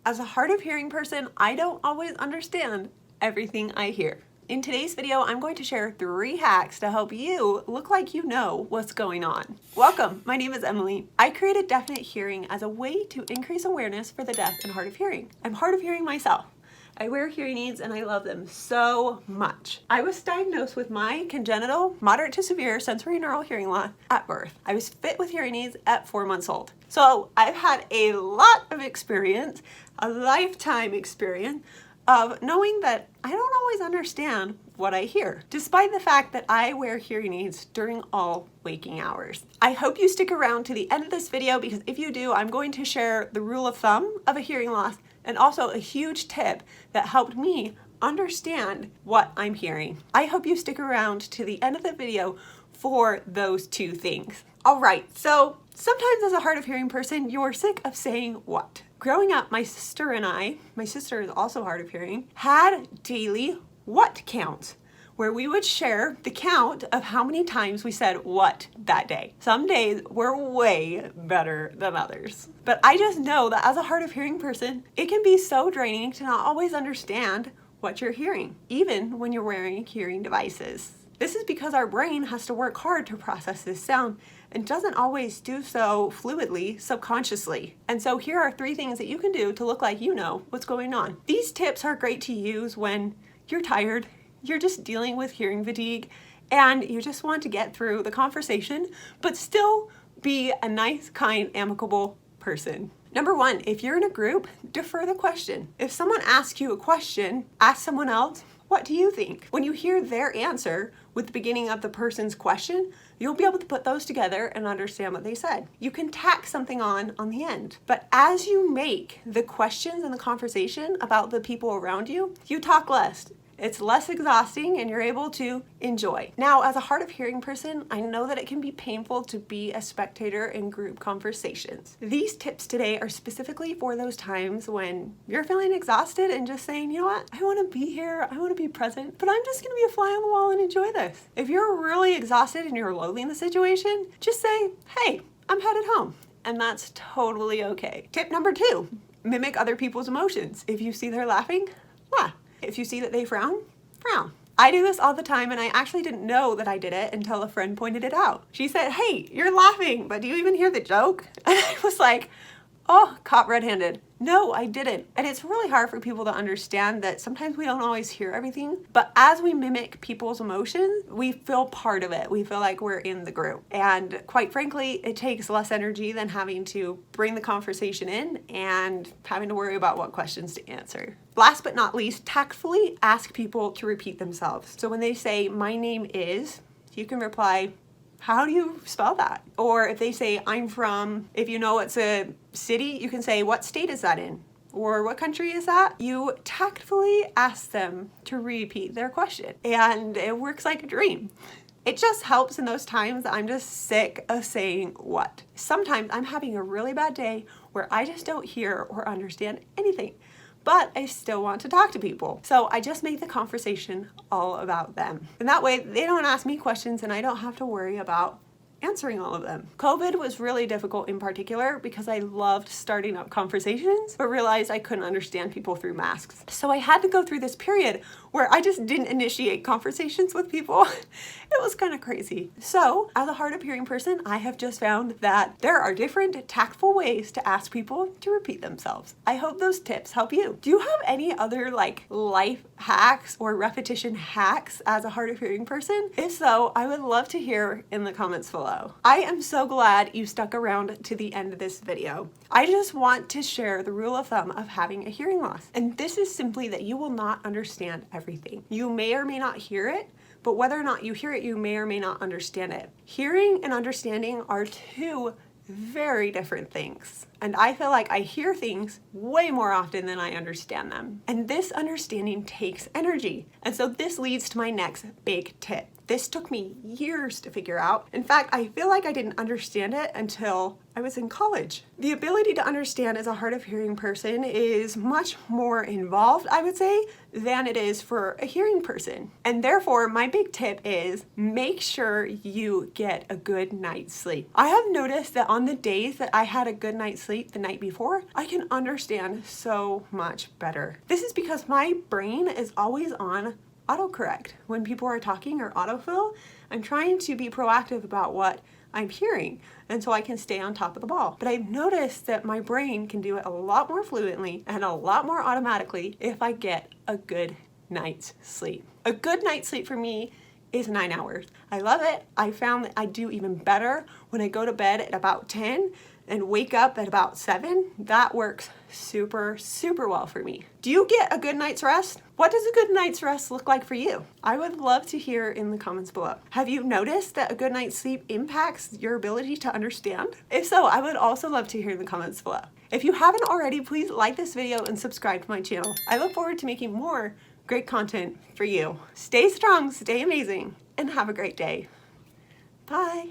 As a hard of hearing person, I don't always understand everything I hear. In today's video, I'm going to share 3 hacks to help you look like you know what's going on. Welcome, my name is Emily. I created Definite Hearing as a way to increase awareness for the deaf and hard of hearing. I'm hard of hearing myself. I wear hearing aids and I love them so much. I was diagnosed with my congenital, moderate to severe sensorineural hearing loss at birth. I was fit with hearing aids at 4 months old. So I've had a lot of experience, a lifetime experience, of knowing that I don't always understand what I hear, despite the fact that I wear hearing aids during all waking hours. I hope you stick around to the end of this video because if you do, I'm going to share the rule of thumb of a hearing loss and also a huge tip that helped me understand what I'm hearing. I hope you stick around to the end of the video for those 2 things. All right, so sometimes as a hard of hearing person, you're sick of saying what? Growing up, my sister and I, my sister is also hard of hearing, had daily what counts, where we would share the count of how many times we said what that day. Some days were way better than others. But I just know that as a hard of hearing person, it can be so draining to not always understand what you're hearing, even when you're wearing hearing devices. This is because our brain has to work hard to process this sound and doesn't always do so fluidly, subconsciously. And so here are 3 things that you can do to look like you know what's going on. These tips are great to use when you're tired, you're just dealing with hearing fatigue, and you just want to get through the conversation, but still be a nice, kind, amicable person. Number 1, if you're in a group, defer the question. If someone asks you a question, ask someone else, what do you think? When you hear their answer with the beginning of the person's question, you'll be able to put those together and understand what they said. You can tack something on the end. But as you make the questions and the conversation about the people around you, you talk less. It's less exhausting and you're able to enjoy. Now, as a hard of hearing person, I know that it can be painful to be a spectator in group conversations. These tips today are specifically for those times when you're feeling exhausted and just saying, you know what, I want to be here, I want to be present, but I'm just going to be a fly on the wall and enjoy this. If you're really exhausted and you're loathing the situation, just say, hey, I'm headed home. And that's totally okay. Tip number 2, mimic other people's emotions. If you see they're laughing, laugh. If you see that they frown, frown. I do this all the time and I actually didn't know that I did it until a friend pointed it out. She said, hey, you're laughing, but do you even hear the joke? And I was like, oh, caught red-handed. No, I didn't. And it's really hard for people to understand that sometimes we don't always hear everything, but as we mimic people's emotions, we feel part of it. We feel like we're in the group. And quite frankly, it takes less energy than having to bring the conversation in and having to worry about what questions to answer. Last but not least, tactfully ask people to repeat themselves. So when they say, my name is, you can reply, how do you spell that? Or if they say, I'm from, if you know it's a city, you can say, what state is that in? Or what country is that? You tactfully ask them to repeat their question. And it works like a dream. It just helps in those times that I'm just sick of saying what. Sometimes I'm having a really bad day where I just don't hear or understand anything, but I still want to talk to people. So I just make the conversation all about them. And that way they don't ask me questions and I don't have to worry about answering all of them. COVID was really difficult in particular because I loved starting up conversations, but realized I couldn't understand people through masks. So I had to go through this period where I just didn't initiate conversations with people. It was kind of crazy. So as a hard of hearing person, I have just found that there are different tactful ways to ask people to repeat themselves. I hope those tips help you. Do you have any other life hacks or repetition hacks as a hard of hearing person? If so, I would love to hear in the comments below. I am so glad you stuck around to the end of this video. I just want to share the rule of thumb of having a hearing loss. And this is simply that you will not understand everything. You may or may not hear it, but whether or not you hear it, you may or may not understand it. Hearing and understanding are 2 very different things. And I feel like I hear things way more often than I understand them. And this understanding takes energy. And so this leads to my next big tip. This took me years to figure out. In fact, I feel like I didn't understand it until I was in college. The ability to understand as a hard of hearing person is much more involved, I would say, than it is for a hearing person. And therefore, my big tip is make sure you get a good night's sleep. I have noticed that on the days that I had a good night's sleep the night before, I can understand so much better. This is because my brain is always on autocorrect. When people are talking or autofill, I'm trying to be proactive about what I'm hearing, and so I can stay on top of the ball. But I've noticed that my brain can do it a lot more fluently and a lot more automatically if I get a good night's sleep. A good night's sleep for me is 9 hours. I love it. I found that I do even better when I go to bed at about 10 and wake up at about 7. That works super, super well for me. Do you get a good night's rest? What does a good night's rest look like for you? I would love to hear in the comments below. Have you noticed that a good night's sleep impacts your ability to understand? If so, I would also love to hear in the comments below. If you haven't already, please like this video and subscribe to my channel. I look forward to making more great content for you. Stay strong, stay amazing, and have a great day. Bye.